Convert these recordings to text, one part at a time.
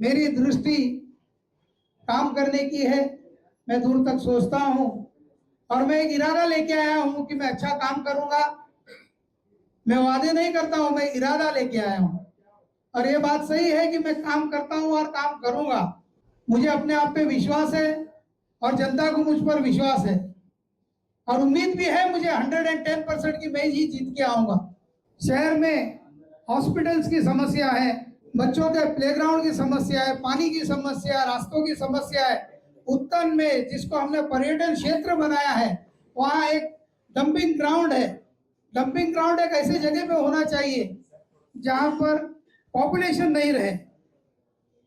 मेरी दृष्टि काम करने की है, मैं दूर तक सोचता हूं और मैं एक इरादा लेके आया हूं कि मैं अच्छा काम करूंगा। मैं वादे नहीं करता हूं, मैं इरादा लेके आया हूं और ये बात सही है कि मैं काम करता हूं और काम करूंगा। मुझे अपने आप पे विश्वास है और जनता को मुझ पर विश्वास है और उम्मीद भी है मुझे 110% की मैं ही जीत के आऊंगा। शहर में हॉस्पिटल्स की समस्या है, बच्चों के प्लेग्राउंड की समस्या है, पानी की समस्या है, रास्तों की समस्या है। उत्तन में जिसको हमने पर्यटन क्षेत्र बनाया है, वहाँ एक डंपिंग ग्राउंड है। डंपिंग ग्राउंड एक ऐसी जगह पे होना चाहिए जहाँ पर पॉपुलेशन नहीं रहे।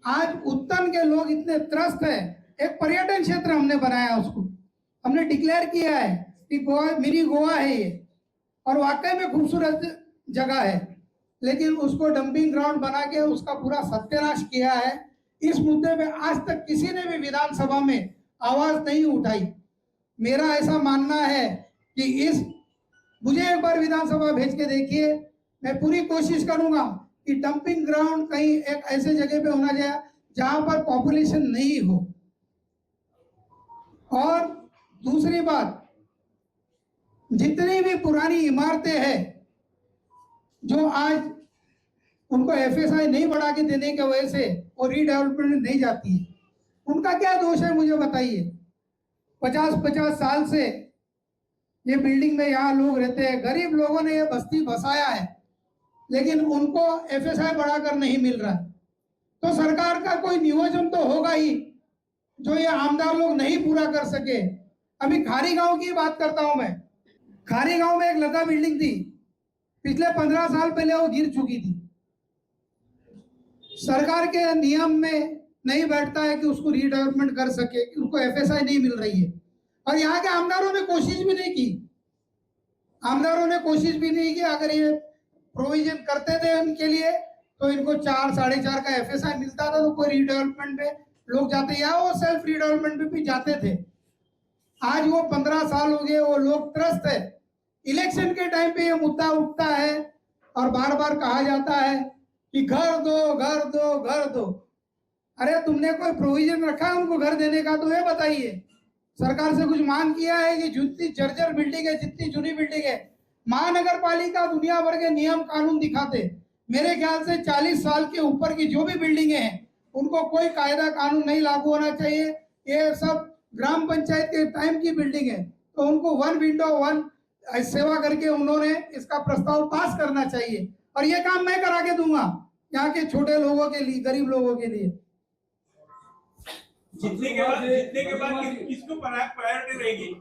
आज उत्तन के लोग इतने त्रस्त हैं, एक पर्यटन क्षेत्र हमने बनाया, उसको हमने डिक्लेयर किया है कि गोवा मिनी गोवा है ये, और वाकई में खूबसूरत जगह है, लेकिन उसको डंपिंग ग्राउंड बना के उसका पूरा सत्यानाश किया है। इस मुद्दे पे आज तक किसी ने भी विधानसभा में आवाज नहीं उठाई। मेरा ऐसा मानना है कि इस मुझे एक बार विधानसभा भेज के देखिए, मैं पूरी कोशिश करूंगा कि डंपिंग ग्राउंड कहीं एक ऐसे जगह पे होना चाहिए जहां पर पॉपुलेशन नहीं हो। और दूसरी बात, जितनी भी पुरानी इमारतें हैं जो आज उनको एफएसआई नहीं बढ़ा के देने की वजह से और रीडेवलपमेंट में नहीं जाती है, उनका क्या दोष है मुझे बताइए। 50-50 साल से ये बिल्डिंग में यहाँ लोग रहते हैं, गरीब लोगों ने ये बस्ती बसाया है, लेकिन उनको एफएसआई बढ़ाकर नहीं मिल रहा है। तो सरकार का कोई नियोजन तो होगा ही जो ये आमदार लोग नहीं पूरा कर सके। अभी खारी गांव की बात करता हूं मैं। खारी गांव में एक लता बिल्डिंग थी, पिछले 15 साल पहले वो गिर चुकी थी। सरकार के नियम में नहीं बैठता है कि उसको रीडेवलपमेंट कर सके, कि उसको एफएसआई नहीं मिल रही है। और यहाँ के आमदारों ने कोशिश भी नहीं की, आमदारों ने कोशिश भी नहीं की। अगर ये प्रोविजन करते थे उनके लिए तो इनको 4-4.5 का एफएसआई मिलता था, तो कोई रीडेवलपमेंट पे लोग जाते या वो सेल्फ रीडेवलपमेंट पे भी जाते थे। आज वो 15 साल हो गए, वो लोग त्रस्त है। इलेक्शन के टाइम पे ये मुद्दा उठता है और बार बार कहा जाता है कि घर दो घर दो घर दो। अरे तुमने कोई प्रोविजन रखा है उनको घर देने का तो ये बताइए। सरकार से कुछ मांग किया है कि जितनी जर्जर बिल्डिंग है, जितनी जुनी बिल्डिंग है, महानगर पालिका दुनिया भर के नियम कानून दिखाते, मेरे ख्याल से 40 साल के ऊपर की जो भी बिल्डिंगे हैं उनको कोई कायदा कानून नहीं लागू होना चाहिए। ये सब ग्राम पंचायत के टाइम की बिल्डिंग है, तो उनको वन विंडो वन सेवा करके उन्होंने इसका प्रस्ताव पास करना चाहिए और ये काम मैं करा के दूंगा यहाँ के छोटे लोगों के लिए, गरीब लोगों के लिए। जीतने के बाद किसको प्रायोरिटी रहेगी?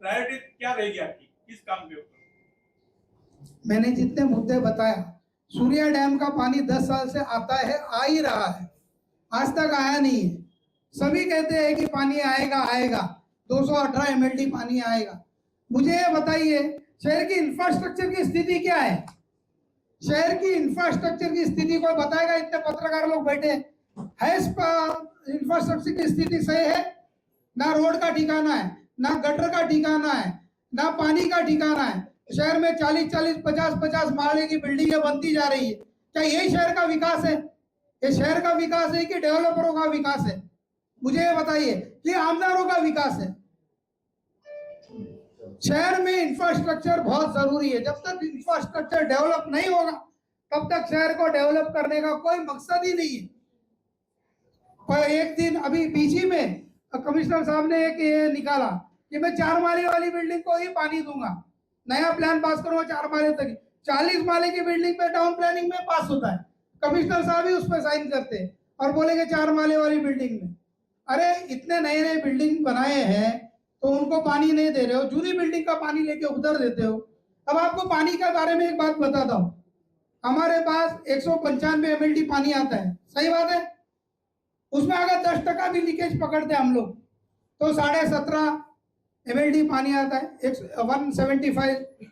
प्रायोरिटी क्या रहेगी आपकी, किस काम के ऊपर? मैंने जितने मुद्दे बताया, सूर्या डैम का पानी 10 साल से आता है, आ ही रहा है, आज तक आया नहीं है। सभी कहते हैं कि पानी आएगा आएगा, 218 MLD पानी आएगा। मुझे ये बताइए, शहर की इंफ्रास्ट्रक्चर की स्थिति क्या है? शहर की इंफ्रास्ट्रक्चर की स्थिति कोई बताएगा? इतने पत्रकार लोग बैठे है, इंफ्रास्ट्रक्चर की स्थिति सही है? ना रोड का ठिकाना है, ना गटर का ठिकाना है, ना पानी का ठिकाना है। शहर में 40-40, 50-50 माले की बिल्डिंगें बनती जा रही है। क्या यही शहर का विकास है? ये शहर का विकास है कि डेवलपरों का विकास है? मुझे ये बताइए कि आमदारों का विकास है? शहर में इंफ्रास्ट्रक्चर बहुत जरूरी है। जब तक इंफ्रास्ट्रक्चर डेवलप नहीं होगा तब तक शहर को डेवलप करने का कोई मकसद ही नहीं है। पर एक दिन अभी बीजी में कमिश्नर साहब ने एक ये निकाला कि मैं 4 माले वाली बिल्डिंग को ही पानी दूंगा, नया प्लान पास करूंगा 4 माले तक। 40 माले की बिल्डिंग पे टाउन प्लानिंग में पास होता है, कमिश्नर साहब ही उस पर साइन करते हैं और बोलेंगे 4 माले वाली बिल्डिंग में। अरे इतने नए नए बिल्डिंग बनाए हैं तो उनको पानी नहीं दे रहे हो, जूनी बिल्डिंग का पानी लेके उधर देते हो। अब आपको पानी के बारे में एक बात बताता हूँ, हमारे पास 195 MLD पानी आता है, सही बात है। उसमें अगर 10% भी लीकेज पकड़ते हम लोग तो 17.5 MLD पानी आता है, 175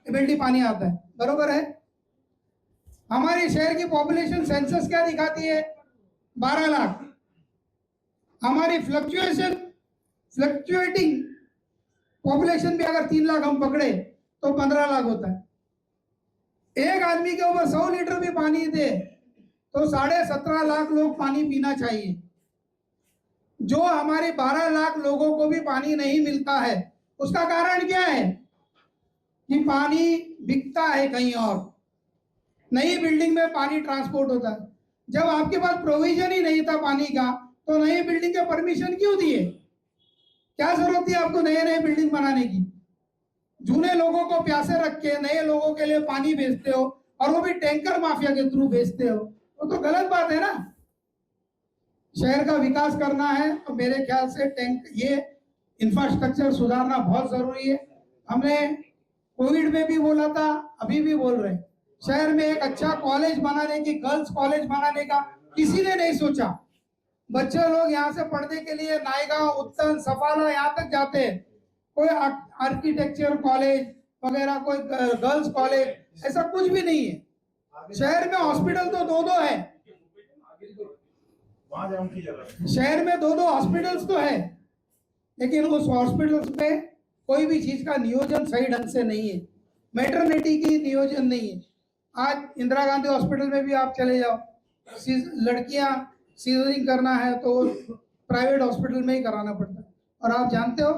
MLD पानी आता है, बरोबर है। हमारी शहर की पॉपुलेशन सेंसस क्या दिखाती है? 12 लाख। हमारी फ्लक्चुएटिंग पॉपुलेशन भी अगर 3 लाख हम पकड़े तो 15 लाख होता है। एक आदमी के ऊपर 100 लीटर भी पानी दे तो 17.5 लाख लोग पानी पीना चाहिए। जो हमारे 12 लाख लोगों को भी पानी नहीं मिलता है, उसका कारण क्या है कि पानी बिकता है कहीं और, नई बिल्डिंग में पानी ट्रांसपोर्ट होता है। जब आपके पास प्रोविजन ही नहीं था पानी का, तो नई बिल्डिंग के परमिशन क्यों दिए? क्या जरूरत थी आपको नए नए बिल्डिंग बनाने की? जूने लोगों को प्यासे रख के नए लोगों के लिए पानी बेचते हो, और वो भी टैंकर माफिया के थ्रू बेचते हो, वो तो गलत बात है ना। शहर का विकास करना है तो मेरे ख्याल से ये इंफ्रास्ट्रक्चर सुधारना बहुत जरूरी है। हमने कोविड में भी बोला था, अभी भी बोल रहे हैं, शहर में एक अच्छा कॉलेज बनाने की, गर्ल्स कॉलेज बनाने का किसी ने नहीं सोचा। बच्चे लोग यहाँ से पढ़ने के लिए नायगांव, उत्तन, सफाला यहाँ तक जाते हैं। कोई आर्किटेक्चर कॉलेज वगैरह, कोई गर्ल्स कॉलेज, ऐसा कुछ भी नहीं है। शहर में हॉस्पिटल तो दो है, शहर में दो हॉस्पिटल्स तो है, लेकिन उस हॉस्पिटल्स में कोई भी चीज का नियोजन सही ढंग से नहीं है। मैटरनिटी की नियोजन नहीं है। आज इंदिरा गांधी हॉस्पिटल में भी आप चले जाओ, लड़कियां सीजरिंग करना है तो प्राइवेट हॉस्पिटल में ही कराना पड़ता है। और आप जानते हो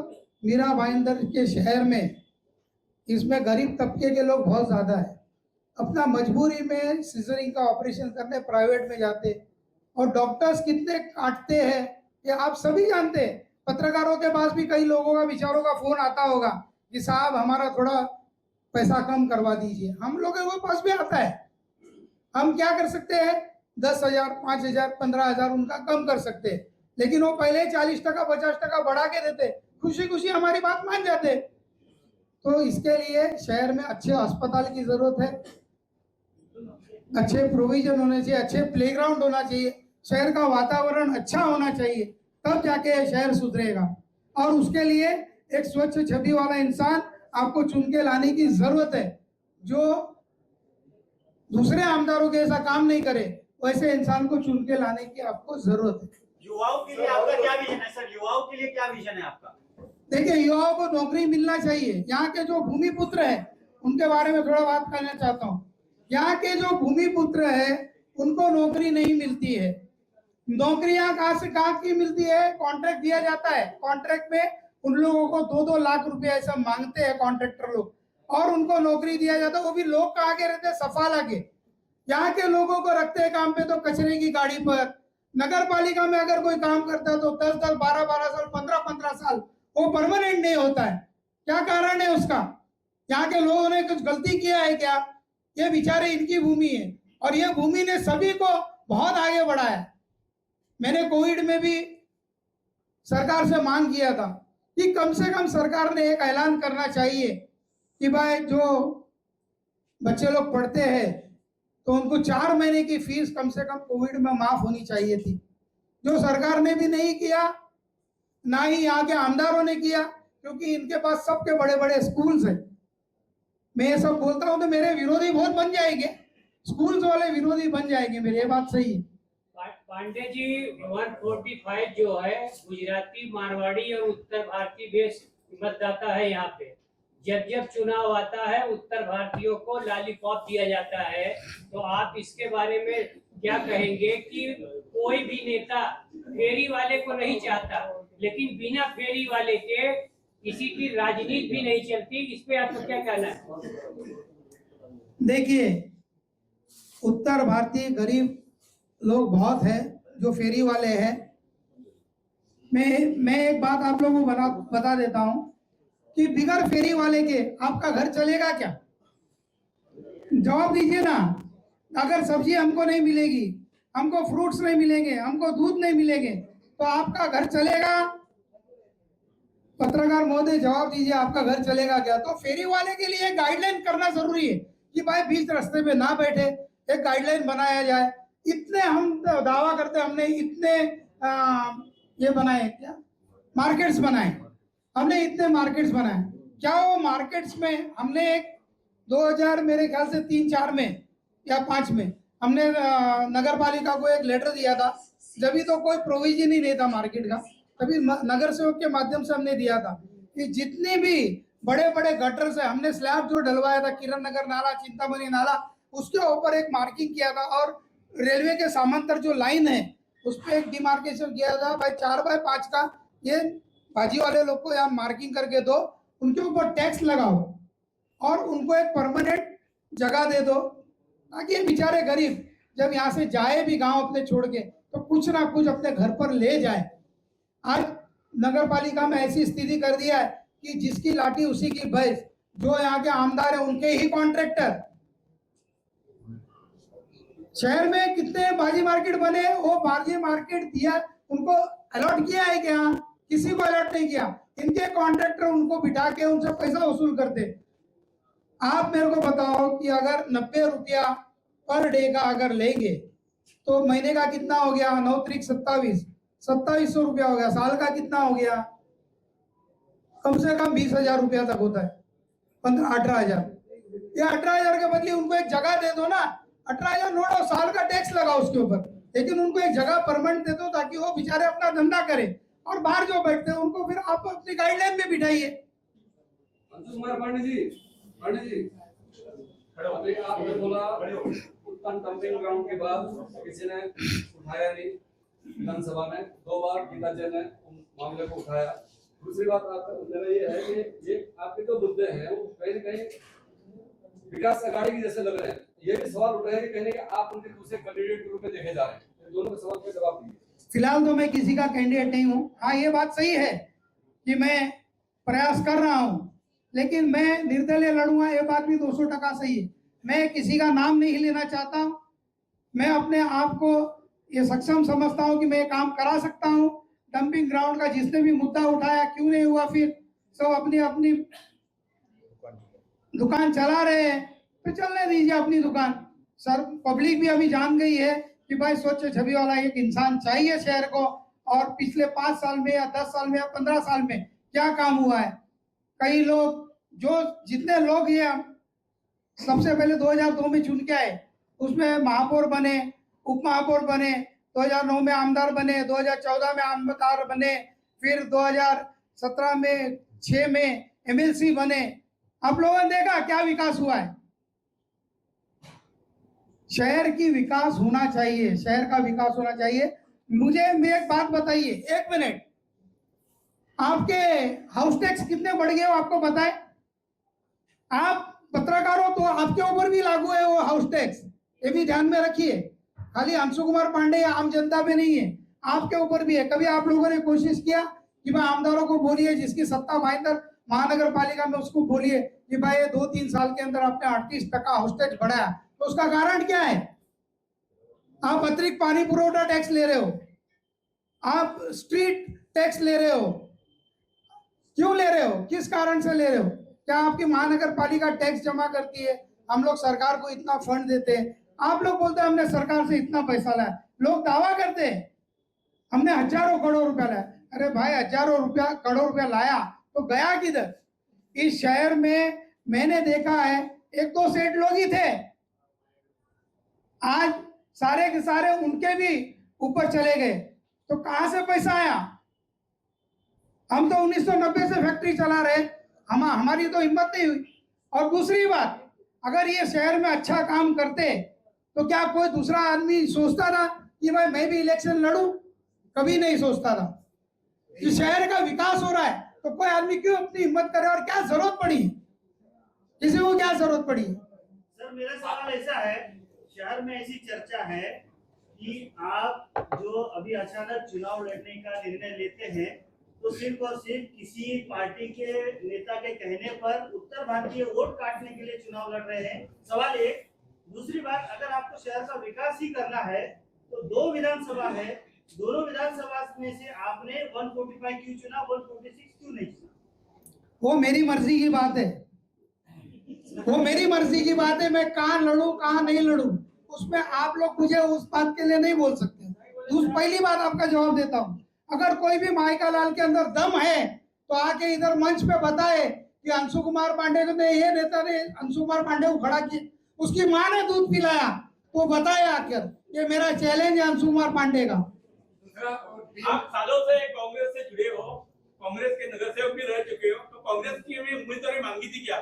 मीरा भाईंदर के शहर में इसमें गरीब तबके के लोग बहुत ज्यादा है। अपना मजबूरी में सीजरिंग का ऑपरेशन करने प्राइवेट में जाते, और डॉक्टर्स कितने काटते हैं ये आप सभी जानते हैं। पत्रकारों के पास भी कई लोगों का, विचारों का फोन आता होगा कि साहब हमारा थोड़ा पैसा कम करवा दीजिए। हम लोगों के पास भी आता है। हम क्या कर सकते हैं? 10,000, 5,000, 15,000 उनका कम कर सकते हैं, लेकिन वो पहले 40%, 50% बढ़ा के देते, खुशी खुशी हमारी बात मान जाते। तो इसके लिए शहर में अच्छे अस्पताल की जरूरत है, अच्छे प्रोविजन होने चाहिए, अच्छे प्लेग्राउंड होना चाहिए, शहर का वातावरण अच्छा होना चाहिए, तब जाके शहर सुधरेगा। और उसके लिए एक स्वच्छ छवि वाला इंसान आपको चुन के लाने की जरूरत है, जो दूसरे आमदारों के ऐसा काम नहीं करे, वैसे इंसान को चुन के लाने की आपको जरूरत है। युवाओं के लिए आपका क्या विजन है सर? युवाओं के लिए क्या विजन है आपका? देखिए, युवाओं को नौकरी मिलना चाहिए। यहाँ के जो भूमिपुत्र है उनके बारे में थोड़ा बात करना चाहता हूँ। यहाँ के जो भूमिपुत्र है उनको नौकरी नहीं मिलती है। नौकरियां कहाँ से कहाँ की मिलती है? कॉन्ट्रैक्ट दिया जाता है, कॉन्ट्रैक्ट में उन लोगों को 2-2 लाख रुपए ऐसा मांगते हैं कॉन्ट्रैक्टर लोग, और उनको नौकरी दिया जाता है। वो भी लोग कहाँ के रहते हैं? सफाला के। यहाँ के लोगों को रखते हैं काम पे तो कचरे की गाड़ी पर। नगर पालिका में अगर कोई काम करता है तो 10-10, 12-12 साल, 15-15 साल, वो परमानेंट नहीं होता है। क्या कारण है उसका? यहाँ के लोगों ने कुछ गलती किया है क्या? ये बेचारे इनकी भूमि है, और ये भूमि ने सभी को बहुत आगे बढ़ाया। मैंने कोविड में भी सरकार से मांग किया था कि कम से कम सरकार ने एक ऐलान करना चाहिए कि भाई जो बच्चे लोग पढ़ते हैं तो उनको 4 महीने की फीस कम से कम कोविड में माफ होनी चाहिए थी, जो सरकार ने भी नहीं किया, ना ही यहाँ के आमदारों ने किया, क्योंकि इनके पास सबके बड़े बड़े स्कूल्स हैं। मैं ये सब बोलता हूँ तो मेरे विरोधी बहुत बन जाएंगे, स्कूल्स वाले विरोधी बन जाएंगे मेरे, ये बात सही है। पांडे जी, 145 जो है गुजराती, मारवाड़ी और उत्तर भारतीय बेस मतदाता है यहाँ पे। जब जब चुनाव आता है उत्तर भारतीयों को लॉलीपॉप दिया जाता है, तो आप इसके बारे में क्या कहेंगे कि कोई भी नेता फेरी वाले को नहीं चाहता, लेकिन बिना फेरी वाले के किसी की राजनीति भी नहीं चलती? इस पे आपको क्या कहना है? देखिए, उत्तर भारतीय गरीब लोग बहुत हैं जो फेरी वाले हैं। मैं एक बात आप लोगों को बता देता हूं कि बिगर फेरी वाले के आपका घर चलेगा क्या? जवाब दीजिए ना। अगर सब्जी हमको नहीं मिलेगी, हमको फ्रूट्स नहीं मिलेंगे, हमको दूध नहीं मिलेंगे, तो आपका घर चलेगा? पत्रकार महोदय जवाब दीजिए, आपका घर चलेगा क्या? तो फेरी वाले के लिए गाइडलाइन करना जरूरी है कि भाई बीच रास्ते पे ना बैठे, एक गाइडलाइन बनाया जाए। इतने हम दावा करते, हमने इतने ये बनाए, क्या मार्केट्स बनाए, हमने इतने मार्केट्स बनाए। क्या वो मार्केट्स में हमने एक 2000 मेरे ख्याल से 3-4 में या 5 में हमने नगर पालिका को एक लेटर दिया था, जब भी तो कोई प्रोविजन ही नहीं था मार्केट का, तभी नगर सेवक के माध्यम से हमने दिया था कि जितने भी बड़े बड़े गटर्स है, हमने स्लैब जो डलवाया था, किरण नगर नाला, चिंतामणि नाला, उसके ऊपर एक मार्किंग किया था, और रेलवे के समांतर जो लाइन है उस पर एक डिमार्केशन किया था भाई 4x5 का, ये भाजी वाले लोग को यहाँ मार्किंग करके दो, उनके ऊपर टैक्स लगाओ और उनको एक परमानेंट जगह दे दो, ताकि ये बेचारे गरीब जब यहाँ से जाए भी गांव अपने छोड़ के तो कुछ ना कुछ अपने घर पर ले जाए। आज नगर पालिका में ऐसी स्थिति कर दिया है कि जिसकी लाठी उसी की भैंस, जो यहाँ के आमदार है उनके ही कॉन्ट्रैक्टर। शहर में कितने भाजी मार्केट बने, वो भाजी मार्केट दिया उनको अलॉट किया है क्या? किसी को अलॉट नहीं किया। इनके कॉन्ट्रैक्टर उनको बिठा के उनसे पैसा वसूल करते। आप मेरे को बताओ कि अगर 90 रुपया पर डे का अगर लेंगे तो महीने का कितना हो गया? 9 त्रिक 2700 रुपया हो गया। साल का कितना हो गया? कम से कम 20,000 रुपया तक होता है, 18,000। ये 18,000 के बदले उनको एक जगह दे दो ना, 18,000 नोट साल का टैक्स लगाओ उसके ऊपर, लेकिन उनको एक जगह परमानेंट दे दो ताकि वो बेचारे अपना धंधा करें। और बाहर जो बैठते हैं उनको फिर आप अपनी गाइडलाइन में बिठाइए। अंशु कुमार पांडे जी, अभी आपने बोला उत्तम डंपिंग ग्राउंड के बाद किसी ने उठाया नहीं, विधानसभा में 2 बार गीता जी ने मामले को उठाया। दूसरी बात मेरा ये है कि ये आपके जो मुद्दे हैं वो कहीं न कहीं विकास अघाड़ी की जैसे लग रहे हैं। ये भी सवाल उठ रहे हैं कि कहीं आप उनके दूसरे कैंडिडेट के रूप में देखे जा रहे हैं। दोनों के सवाल का जवाब दीजिए। फिलहाल तो मैं किसी का कैंडिडेट नहीं हूँ। हाँ, ये बात सही है कि मैं प्रयास कर रहा हूँ, लेकिन मैं निर्दलीय लड़ूंगा, ये बात भी 200% सही है। मैं किसी का नाम नहीं लेना चाहता हूँ। मैं अपने आप को ये सक्षम समझता हूँ कि मैं ये काम करा सकता हूँ। डंपिंग ग्राउंड का जिसने भी मुद्दा उठाया, क्यों नहीं हुआ, फिर सब अपनी अपनी दुकान चला रहे हैं तो चलने दीजिए अपनी दुकान। सर, पब्लिक भी अभी जान गई है कि भाई स्वच्छ छवि वाला एक इंसान चाहिए शहर को। और पिछले 5 साल में या 10 साल में या 15 साल में क्या काम हुआ है? कई लोग, जो जितने लोग ये सबसे पहले 2002 में चुन के आए, उसमें महापौर बने, उप महापौर बने, 2009 में आमदार बने, 2014 में आमदार बने, फिर 2017 में 6 में एमएलसी बने। आप लोगों ने देखा क्या विकास हुआ है? शहर की विकास होना चाहिए, शहर का विकास होना चाहिए। मुझे एक बात बताइए, 1 मिनट, आपके हाउस टैक्स कितने बढ़ गए हो आपको पता है? आप पत्रकार हो तो आपके ऊपर भी लागू है वो हाउस टैक्स, ये भी ध्यान में रखिए। खाली अंशु कुमार पांडे या आम जनता पे नहीं है, आपके ऊपर भी है। कभी आप लोगों ने कोशिश किया कि भाई आमदारों को बोलिए, जिसकी सत्ता भाईंदर महानगर पालिका में, उसको बोलिए कि भाई ये 2-3 साल के अंदर आपने 38% हाउस टैक्स बढ़ाया, तो उसका कारण क्या है? आप अतिरिक्त पानी पुरोठा टैक्स ले रहे हो, आप स्ट्रीट टैक्स ले रहे हो, क्यों ले रहे हो? किस कारण से ले रहे हो? क्या आपकी महानगर पालिका टैक्स जमा करती है? हम लोग सरकार को इतना फंड देते हैं, आप लोग बोलते हैं हमने सरकार से इतना पैसा लाया। लोग दावा करते हैं हमने हजारों करोड़ रुपया लाया। अरे भाई, हजारों करोड़ रुपया लाया तो गया किधर? इस शहर में मैंने देखा है 1-2 सेठ लोग ही थे, आज सारे के सारे उनके भी ऊपर चले गए, तो कहां से पैसा आया? हम तो 1990 से फैक्ट्री चला रहे, हमारी तो हिम्मत नहीं हुई। और दूसरी बात, अगर ये शहर में अच्छा काम करते तो क्या कोई दूसरा आदमी सोचता था कि भाई मैं भी इलेक्शन लड़ूं? कभी नहीं सोचता था। इस शहर का विकास हो रहा है तो कोई आदमी क्यों अपनी हिम्मत करे? और क्या जरूरत पड़ी, किसी को क्या जरूरत पड़ी? सर, मेरा सवाल ऐसा है, शहर में ऐसी चर्चा है कि आप जो अभी अचानक चुनाव लड़ने का निर्णय लेते हैं तो सिर्फ और सिर्फ किसी पार्टी के नेता के कहने पर उत्तर भारतीय वोट काटने के लिए चुनाव लड़ रहे हैं। सवाल एक। दूसरी बात, अगर आपको शहर का विकास ही करना है तो 2 विधानसभा है, दोनों विधानसभा में से आपने 145 क्यों चुना, 146 क्यों नहीं चुना? वो मेरी मर्जी की बात है, वो मेरी मर्जी की बात है। मैं कहाँ लड़ूं कहाँ नहीं लड़ूं, उसमें आप लोग मुझे उस बात के लिए नहीं बोल सकते। पहली बात आपका जवाब देता हूँ, अगर कोई भी माइका लाल के अंदर दम है तो आके इधर मंच पे बताए कि अंशु कुमार पांडे को ने, ये नेता ने अंशु कुमार पांडे को खड़ा किया, उसकी माँ ने दूध पिलाया, तो बताए आकर। ये मेरा चैलेंज है अंशु कुमार पांडे का। आप सालों से कांग्रेस से जुड़े हो, कांग्रेस के नगर सेवक भी रह चुके हो, तो कांग्रेस की भी उम्मीदवारी मांगी थी क्या?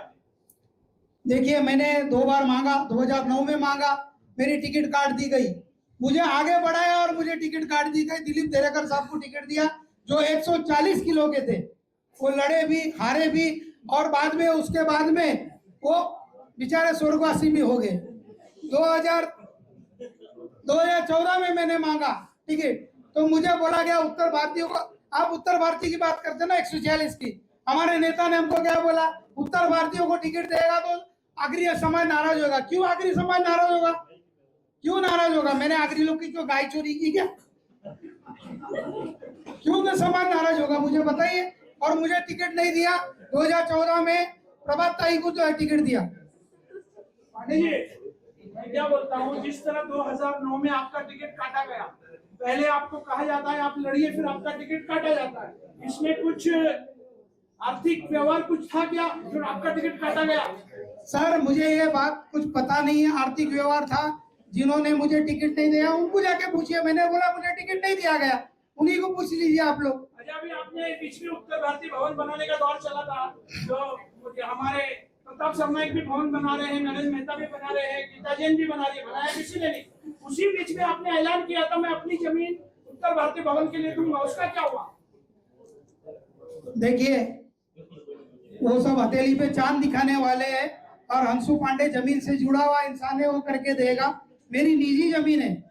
देखिए, मैंने 2 बार मांगा, 2009 में मांगा, मेरी टिकट काट दी गई। मुझे आगे बढ़ाया और मुझे टिकट काट दी गई। दिलीप देरेकर साहब को टिकट दिया जो 140 किलो के थे, वो लड़े भी हारे भी, और बाद में उसके बाद में वो बेचारे स्वर्गवासी भी हो गए। 2014 में मैंने मांगा टिकट, तो मुझे बोला गया उत्तर भारतीयों को, आप उत्तर भारतीय की बात करते ना 146 की, हमारे नेता ने हमको क्या बोला, उत्तर भारतीयों को टिकट देगा तो आगरी समाज नाराज होगा। क्यों आगरी समाज नाराज होगा? क्यों नाराज होगा? मैंने आगरी लोग की क्यों गाय चोरी की क्या? क्यों ना समाज नाराज होगा, मुझे बताइए। और मुझे टिकट नहीं दिया। 2014 में प्रभात ताई को जो है टिकट दिया। पांडे जी, मैं क्या बोलता हूँ, जिस तरह 2009 में आपका टिकट काटा गया, पहले आपको कहा जाता है आप लड़िए, फिर आपका टिकट काटा जाता है, इसमें कुछ आर्थिक व्यवहार कुछ था क्या फिर आपका टिकट काटा गया? सर मुझे ये बात कुछ पता नहीं है। आर्थिक व्यवहार था, जिन्होंने मुझे टिकट नहीं दिया उनको जाके पूछिए। मैंने बोला मुझे टिकट नहीं दिया गया, उन्हीं को पूछ लीजिए आप लोग। अच्छा, अभी आपने बीच में उत्तर भारतीय भवन बनाने का दौर चला था, जो हमारे प्रताप सरनाइक भी भवन बना रहे हैं, नरेंद्र मेहता भी बना रहे हैं, गीता जैन भी बना रही है, बनाया किसी ने नहीं। उसी बीच में आपने ऐलान किया था मैं अपनी जमीन उत्तर भारतीय भवन के लिए दूंगा, उसका क्या हुआ? देखिए वो सब हथेली पे चांद दिखाने वाले हैं, और हंसू पांडे जमीन से जुड़ा हुआ इंसान है, वो करके देगा। मेरी निजी जमीन है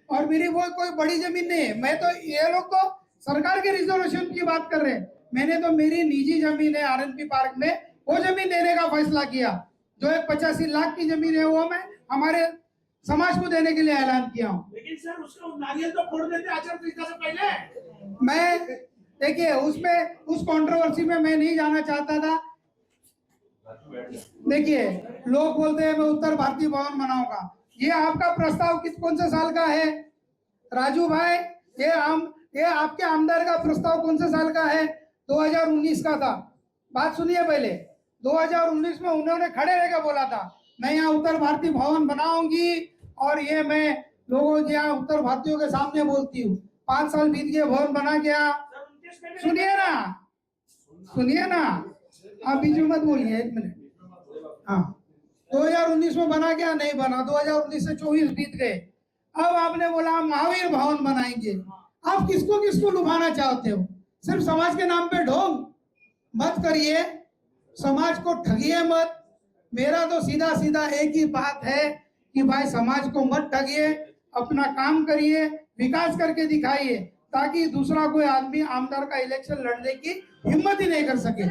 और मेरी वो कोई बड़ी जमीन नहीं है। मैं तो, ये लोग तो सरकार के रिजर्वेशन की बात कर रहे हैं, मैंने तो मेरी निजी जमीन है आरएनपी पार्क में, वो जमीन देने का फैसला किया। जो एक 85 लाख की जमीन है वो मैं हमारे समाज को देने के लिए ऐलान किया हूँ। लेकिन सर उसका नारियल तो फोड़ देते आचार संहिता से पहले। मैं देखिए उसमें उस कंट्रोवर्सी में मैं नहीं जाना चाहता था। देखिए लोग बोलते हैं मैं उत्तर भारतीय भवन बनाऊंगा, ये आपका प्रस्ताव कौन से साल का है राजू भाई? ये आपके आमदार का प्रस्ताव कौन से साल का है? 2019 का था। बात सुनिए पहले, 2019 में उन्होंने खड़े रहकर बोला था मैं यहाँ उत्तर भारतीय भवन बनाऊंगी, और ये मैं लोगों यहाँ उत्तर भारतीयों के सामने बोलती हूँ। 5 साल बीत गए, भवन बना गया। सुनिए ना, आप बीच में मत बोलिए, 1 मिनट। हाँ 2019 में बना क्या? नहीं बना। 2019 से 24 बीत गए। अब आपने बोला महावीर भवन बनाएंगे। आप किसको किसको लुभाना चाहते हो? सिर्फ समाज के नाम पे ढोंग मत करिए, समाज को ठगिए मत। मेरा तो सीधा सीधा एक ही बात है कि भाई समाज को मत ठगिए, अपना काम करिए, विकास करके दिखाइए, ताकि दूसरा कोई आदमी आमदार का इलेक्शन लड़ने की हिम्मत ही नहीं कर सके।